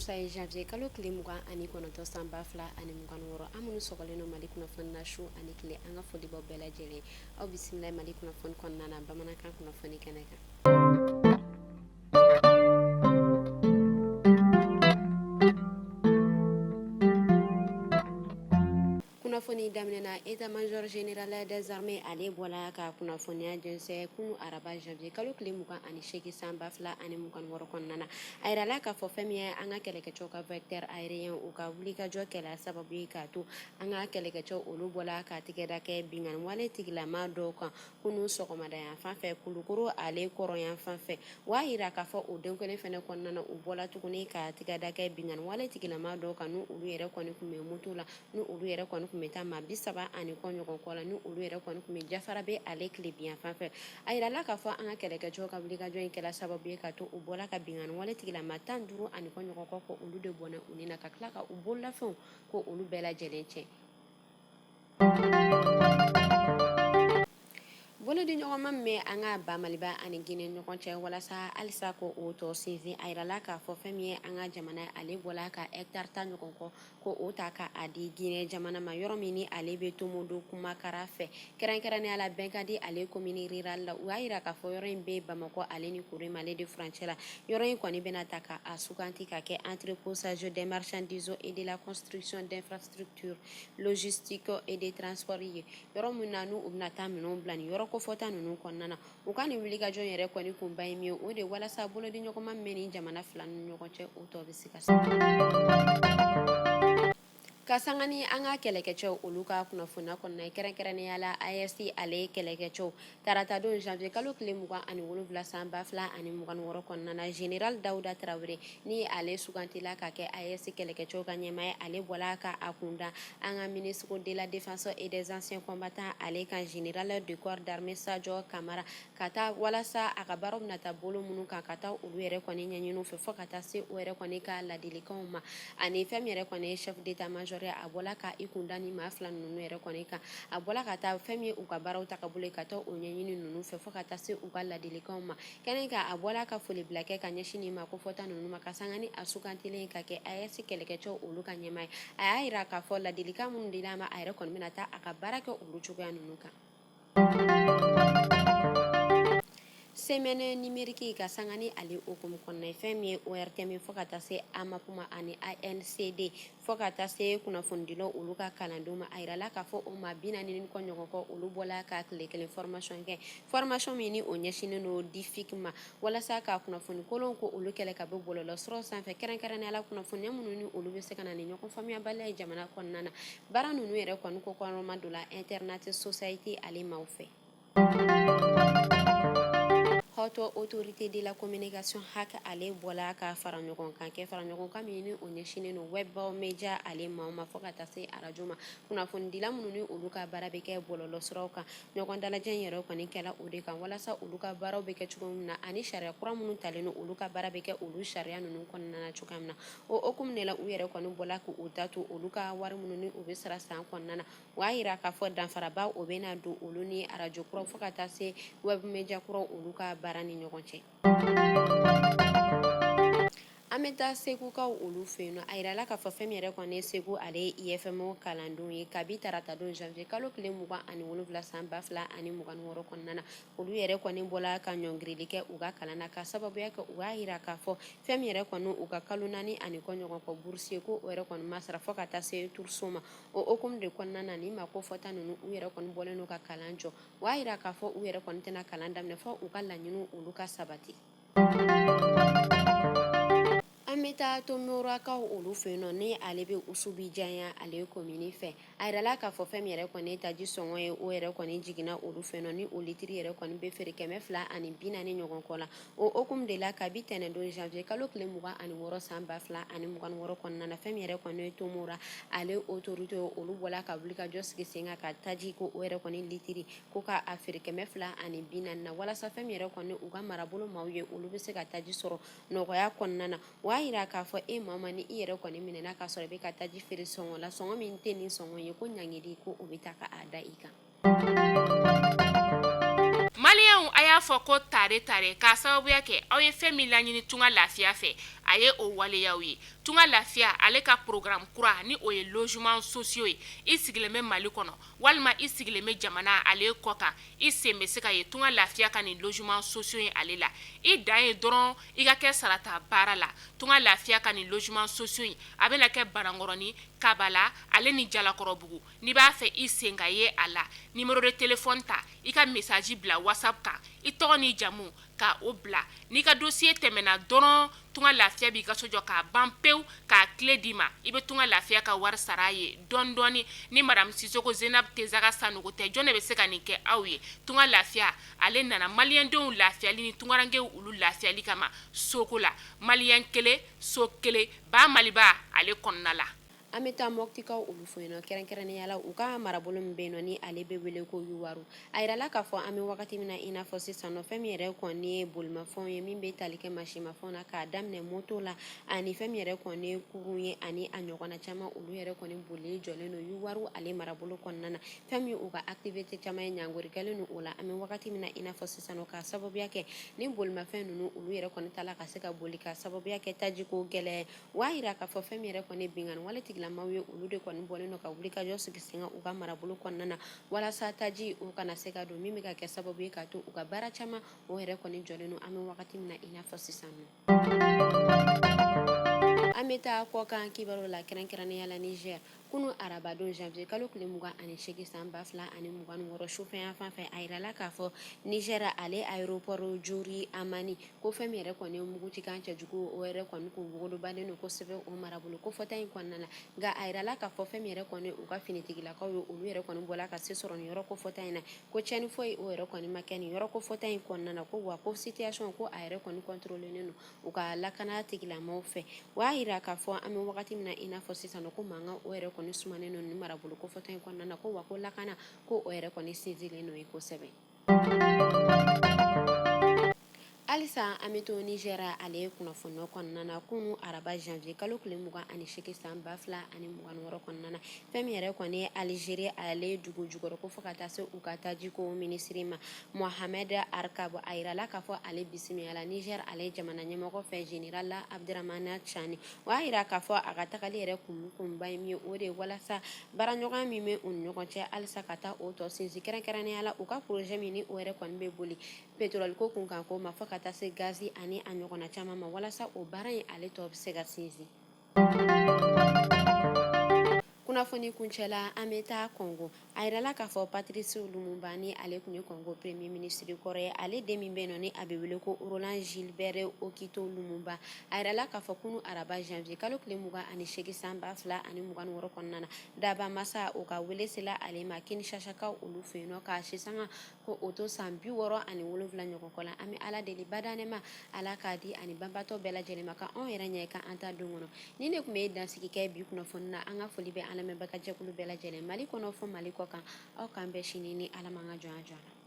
alamisa ye janvier kalo tile 29 san 2026 an minnu sɔgɔlen no Mali kunnafoni na su ani tile an ka foli bɛɛ lajɛlen aw bisimila Mali kunnafoni kɔnɔna na bamanankan kunnafoni kɛnɛ kan. Kunnafoni daminɛna état-major général des armées ale bɔla ka kunnafoniya jɛnsɛ kunu araba janvier kalo tile 28 san 2026 kɔnɔna na a yirala k'a fɔ fɛn min ye an ka kɛlɛkɛcɛw ka vecteur aérien u ka wulikajɔ kɛla sababu ye k'a to an ka kɛlɛkɛcɛw olu bɔla ka tigɛda kɛ binganni wale tigilama dɔw kan kunu sɔgɔmada yan fan fɛ Kulukoro ale kɔrɔ yan fan fɛ wa yira k'a fɔ o den kelen fɛnɛ kɔnɔna na u bɔla tuguni ka tigɛda kɛ binganni wale tigilama dɔw kan n'u olu yɛrɛ kɔni kun bɛ moto la n'u olu yɛrɛ kɔni kun bɛ taa maa 30 ani kɔ ɲɔgɔn kɔ la ni olu yɛrɛ kɔni kun bɛ jafara bɛ ale tile biyan fan fɛ a yirala k'a fɔ an ka kɛlɛkɛcɛw ka wulikajɔ in kɛla sababu ye k'a to u bɔla ka binganni wale tigilama 15 ani kɔ ɲɔgɔn kɔ ko olu de bɔnɛ u ni na ka tila ka u bololafɛnw ko olu bɛɛ lajɛlen tiɲɛ. Bolodi ɲɔgɔnma min bɛ an ka ba Maliba ani Guinée ɲɔgɔn cɛ walasa halisa ko o tɔ sinsin a yirala k'a fɔ fɛn min ye an ka jamana ale bɔla ka hectare 10 ɲɔgɔn kɔ ko o ta ka a di Guinée jamana ma yɔrɔ min ni ale bɛ Tomodo Kumakara fɛ kɛrɛnkɛrɛnnenya la bɛn ka di ale commune rurale la u y'a yira k'a fɔ yɔrɔ in bɛ Bamakɔ ale ni Koro Mali de furancɛ la yɔrɔ in kɔni bɛna ta ka a suganti ka kɛ entreposage des marchandises et de la construction d'infrastructures logistiques et de transport ye yɔrɔ min na n'u bɛna taa minɛnw bila ni yɔrɔ kofɔta ninnu kɔnɔna na u ka nin wulikajɔ yɛrɛ kɔni kunba ye min ye o de walasa bolodi ɲɔgɔnma min bɛ ni jamana fila ni ɲɔgɔn cɛ o tɔ bɛ se ka sanga ni an ka kɛlɛkɛcɛw olu ka kunnafoniya kɔnɔna ye kɛrɛnkɛrɛnnenya la AES ale kɛlɛkɛcɛw tarata don janvier kalo tile 27 san 2026 kɔnɔna na général Dawuda Tarawele ni ale sugantila ka kɛ AES kɛlɛkɛcɛw ka ɲɛmaa ale bɔla ka a kunda an ka ministre de la défense et des anciens combattants ale kan général de corps d'armée Sajo Kamara ka taa walasa a ka baaraw bɛna taa bolo minnu kan ka taa olu yɛrɛ kɔni ɲɛɲini fɛ fɔ ka taa se o yɛrɛ kɔni ka ladilikanw ma ani fɛn min yɛrɛ kɔni ye chef d'état-major a bɔla ka i kunda ni maa fila ninnu yɛrɛ kɔni kan a bɔla ka taa fɛn min u ka baaraw ta ka bolo ka taa o ɲɛɲini ninnu fɛ fɔ ka taa se u ka ladilikanw ma kɛnɛ kan a bɔla ka foli bila kɛ ka ɲɛsin ni ma ko fɔta ninnu ma ka sanga ni a sugantilen ka kɛ AES kɛlɛkɛcɛw olu ka ɲɛmaa ye a y'a yira k'a fɔ ladilikan minnu dil'a ma a yɛrɛ kɔni bɛna taa a ka baara kɛ olu cogoya ninnu kan. Semaine numérique ka sanga ni ale okumu kɔnɔna ye fɛn min ye ORTM fɔ ka taa se AMAPUMA ani ANCD fɔ ka taa se kunnafonidilaw olu ka kalandenw ma a yirala k'a fɔ o ma 40 kɔ ɲɔgɔn kɔ olu bɔla ka tile kelen formation kɛ formation min ni o ɲɛsinnen don DIFIC ma walasa ka kunnafoni kolon ko olu kɛlɛ ka bɔ bɔlɔlɔsiraw sanfɛ kɛrɛnkɛrɛnnenya la kunnafoniya minnu ni olu bɛ se ka na ni ɲɔgɔn faamuyabaliya ye jamana kɔnɔna na baara ninnu yɛrɛ kɔni ko kɔnɔma don la Internet Society ale maaw fɛ. Haute autorité de la communication HAC ale bɔla ka fara ɲɔgɔn kan kɛ fara ɲɔgɔn kan min ni o ɲɛsinnen don web media ale maaw ma fɔ ka taa se arajo ma kunnafonidila minnu ni olu ka baara bɛ kɛ bɔlɔlɔsiraw kan ɲɔgɔn dalajɛ yɛrɛ kɔni kɛla o de kan walasa olu ka baaraw bɛ kɛ cogo min na ani sariya kura minnu talen no olu ka baara bɛ kɛ olu sariya ninnu kɔnɔna na cogoya min na o hukumu de la u yɛrɛ kɔni bɔla k'u ta to olu ka wari minnu ni u bɛ sara san kɔnɔna na o y'a yira k'a fɔ danfaraba o bɛ na don olu ni arajo kuraw fɔ ka taa se web media kuraw olu ka baara ni ɲɔgɔn cɛ. An bɛ taa segukaw olu fɛ yen nɔ a yirala k'a fɔ fɛn min yɛrɛ kɔni ye segu ale ye IFM kalandenw ye kabi tarata don janvier kalo tile 27 san 2026 kɔnɔna na olu yɛrɛ kɔni bɔla ka ɲɔngirili kɛ u ka kalan na ka sababuya kɛ u b'a yira k'a fɔ fɛn min yɛrɛ kɔni u ka kalo 4 ani kɔ ɲɔgɔn kɔ bourse ye ko o yɛrɛ kɔni ma sara fɔ ka taa se turso ma o hukumu de kɔnɔna na ni ma ko fɔta ninnu u yɛrɛ kɔni bɔlen n'u ka kalan jɔ u b'a yira k'a fɔ u yɛrɛ kɔni tɛna kalan daminɛ fɔ u ka laɲiniw olu ka sabati. An bɛ taa Tomorakaw olu fɛ yen nɔ ni ale bɛ Usubi Janya ale commune fɛ a yirala k'a fɔ fɛn min yɛrɛ kɔni ye taji sɔngɔ ye o yɛrɛ kɔni jiginna olu fɛ yen nɔ ni o litiri yɛrɛ kɔni bɛ feere 240 ɲɔgɔn kɔ la o hukumu de la kabi tɛnɛn don janvier kalo tile 26 san 2026 kɔnɔna na fɛn min yɛrɛ kɔni ye Tomora ale autorité olu bɔla ka wuli ka jɔ sigi sen kan ka taji ko o yɛrɛ kɔni litiri ko ka a feere 240 na walasa fɛn min yɛrɛ kɔni u ka marabolo maaw ye olu bɛ se ka taji sɔrɔ nɔgɔya kɔnɔna na o y'a yira k'a fɔ e maa ma ni i yɛrɛ kɔni minɛna k'a sɔrɔ i bɛ ka taji feere sɔngɔ la sɔngɔ min tɛ nin sɔngɔ ye ko ɲangili ko o bɛ ta ka a da i kan. Maliyɛnw donc a y'a fɔ ko tare k'a sababuya kɛ aw ye fɛn min laɲini tunga lafiya fɛ a ye o waleyaw ye. Tunga lafiya ale ka programme kura ni o ye logement sociaux ye i sigilen bɛ Mali kɔnɔ walima i sigilen bɛ jamana ale kɔ kan i sen bɛ se ka ye tunga lafiya ka ni logement sociaux ye ale la i dan ye dɔrɔn i ka kɛ sarata baara la. Tunga lafiya ka ni logement sociaux ye a bɛna kɛ Banankɔrɔni, Kabala ale ni Jalakɔrɔbugu n'i b'a fɛ i sen ka ye a la numéro de téléphone ta i ka message bila WhatsApp kan i tɔgɔ ni jamu ka o bila n'i ka dossier tɛmɛna dɔrɔn tunga lafiya b'i ka so jɔ k'a ban pewu k'a clé d'i ma i bɛ tunga lafiya ka wari sara a ye dɔɔni dɔɔni ni madame Sisoko Zenab Tesaga Sanogo tɛ jɔn de bɛ se ka nin kɛ aw ye. Tunga lafiya ale nana maliyɛndenw lafiyali ni tungarankew olu lafiyali kama soko la maliyɛn kelen so kelen ba Maliba ale kɔnɔna la. An bɛ taa Mɔptikaw olu fo yen nɔ kɛrɛnkɛrɛnnenya la u ka marabolo min bɛ yen nɔ ni ale bɛ wele ko Yuwaru a yirala k'a fɔ an bɛ wagati min na i n'a fɔ sisan nɔ fɛn min yɛrɛ kɔni ye bolimafɛnw ye min bɛ tali kɛ mansimafɛnw na k'a daminɛ moto la ani fɛn min yɛrɛ kɔni ye kurun ye ani a ɲɔgɔnna caman olu yɛrɛ kɔni boli jɔlen don Yuwaru ale marabolo kɔnɔna na fɛn min u ka activité caman ye ɲangori kɛlen don o la an bɛ wagati min na i n'a fɔ sisan nɔ k'a sababuya kɛ ni bolimafɛn ninnu olu yɛrɛ kɔni tala ka se ka boli ka sababuya kɛ tajiko gɛlɛya o b'a yira k'a fɔ fɛn min yɛrɛ kɔni ye bingani wale tigilamaw ye olu de kɔni bɔlen don ka wuli ka jɔ sigi sen kan u ka marabolo kɔnɔna na walasa taji o kana se ka don min bɛ ka kɛ sababu ye k'a to u ka baara caman o yɛrɛ kɔni jɔlen don an bɛ wagati min na i n'a fɔ sisan nɔ. An bɛ taa kɔkan kibaru la kɛrɛnkɛrɛnnenya la Niger kunu arabadon janvier kalo tile 28 san 2026 sufɛyan fan fɛ a yirala k'a fɔ Niger ale aéroport Jori Amani ko fɛn min yɛrɛ kɔni ye mugutikan cɛjugu o yɛrɛ kɔni kun wogolobalen don kosɛbɛ o marabolo ko fɔta in kɔnɔna na nka a yirala k'a fɔ fɛn min yɛrɛ kɔni u ka finitigilakaw ye olu yɛrɛ kɔni bɔla ka se sɔrɔ nin yɔrɔ ko fɔta in na ko cɛni foyi o yɛrɛ kɔni ma kɛ nin yɔrɔ ko fɔta in kɔnɔna na ko wa ko situation ko a yɛrɛ kɔni contrôlenen don u ka lakana tigilamɔgɔw fɛ o y'a yira k'a fɔ an bɛ wagati min na i n'a fɔ sisan nɔ ko mankan o yɛrɛ kɔni sumanen don nin marabolo ko fɔta in kɔnɔna na ko wa ko lakana ko o yɛrɛ kɔni sinsinlen don ye kosɛbɛ. Halisa an bɛ to Nigɛra ale ye kunnafoniyaw kɔnɔna na kunu araba janvier kalo tile 28 san 2026 kɔnɔna na fɛn min yɛrɛ kɔni ye Algérie ale dugu jukɔrɔ ko fɔ ka taa se u ka tajiko minisiri ma Mohamed Arkab a yirala k'a fɔ ale bisimilala Niger ale jamana ɲɛmɔgɔ fɛ général Abdramane Chani o y'a yira k'a fɔ a ka tagali yɛrɛ kunba ye min ye o de ye walasa baaraɲɔgɔnya min bɛ u ni ɲɔgɔn cɛ halisa ka taa o tɔ sinsin kɛrɛnkɛrɛnnenya la u ka projet min ni o yɛrɛ kɔni bɛ boli pétrole ko kun kan ko ma fɔ ka taa se gazi ani a ɲɔgɔnna caman ma walasa o baara in ale tɔ bɛ se ka sinsin. Kunnafoni kuncɛla an bɛ taa Congo a yirala k'a fɔ Patrice Lumumba ni ale tun ye Congo premier ministre kɔrɔ ye ale den min bɛ yen nɔ ni a bɛ wele ko Roland Gilbert Okito Lumumba a yirala k'a fɔ kunu araba janvier kalo tile 28 san 2026 kɔnɔna na daba masa o ka wele sela ale ma Kinshasakaw olu fɛ yen nɔ k'a si sanga ko o to san 67 ɲɔgɔn kɔ la an bɛ ala deli badanema ala k'a di ani banbatɔ bɛɛ lajɛlen ma ka anw yɛrɛ ɲɛ kan an ta don kɔnɔ ni ne tun bɛ dansigi kɛ bi kunnafoni na an ka foli bɛ an lamɛnbaga jɛkulu bɛɛ lajɛlen Mali kɔnɔ fɔ Mali kɔ kan aw k'an bɛɛ sini ni ala man ka jɔn a jɔn